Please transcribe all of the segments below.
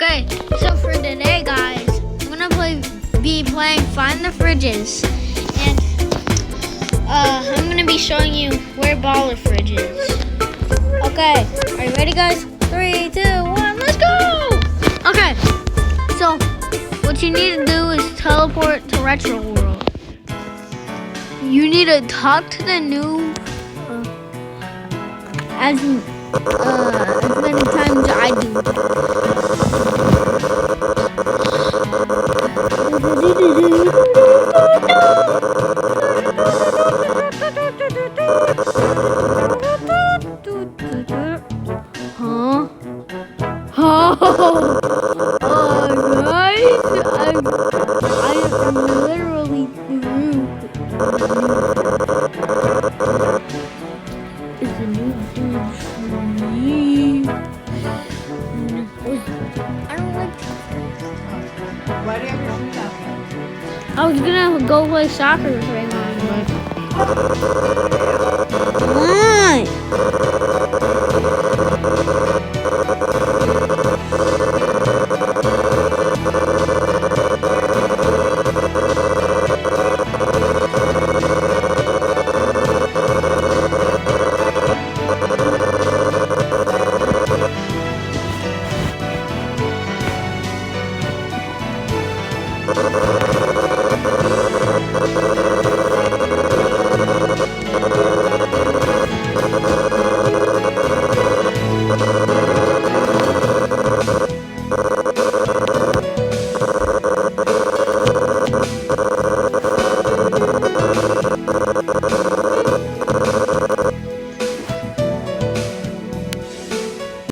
Okay, so for today, guys, I'm gonna be playing Find the Fridges, and I'm gonna be showing you where Baller Fridge is. Okay, are you ready, guys? 3, 2, 1, let's go! Okay, so what you need to do is teleport to Retro World. You need to talk to the new as many times as I do. Alright, I am literally through. It's a new dude for me. I don't like. Why do you have your shoes out? I was gonna go play soccer with Raymond, but what?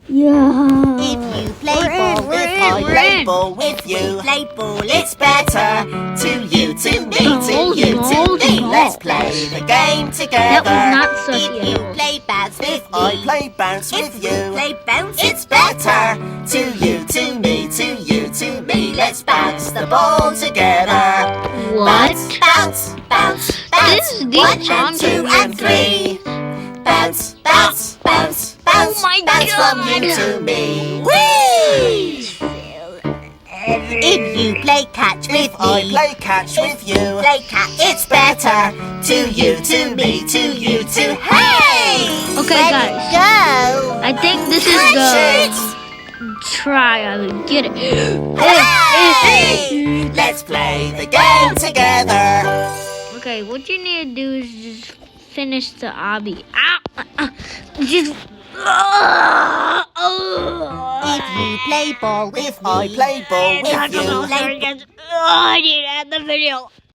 Yeah. If you play ball with I play ball with you. Play ball, it's better. To you, to me, to you, to me. Let's play the game together. That was not such If you play bounce with me, I play bounce with you. Play bounce, it's better. To you, to me, to you, to me. Let's bounce the ball together. What? Bounce, bounce, bounce. These 1 and songs 2 are and 3. Bounce, bounce, bounce, bounce. Oh my bounce from God. you to me. Whee! If you play catch with me, I play catch with you. Play catch, it's better. To you, to me, to you, to hey! Okay, Let guys. it go. I think this is Catch the try. I would get it. Hey! Let's play the game together. Okay, what you need to do is just finish the obby. Ow! Just. If you play ball with me, I play ball with you. I need to end the video.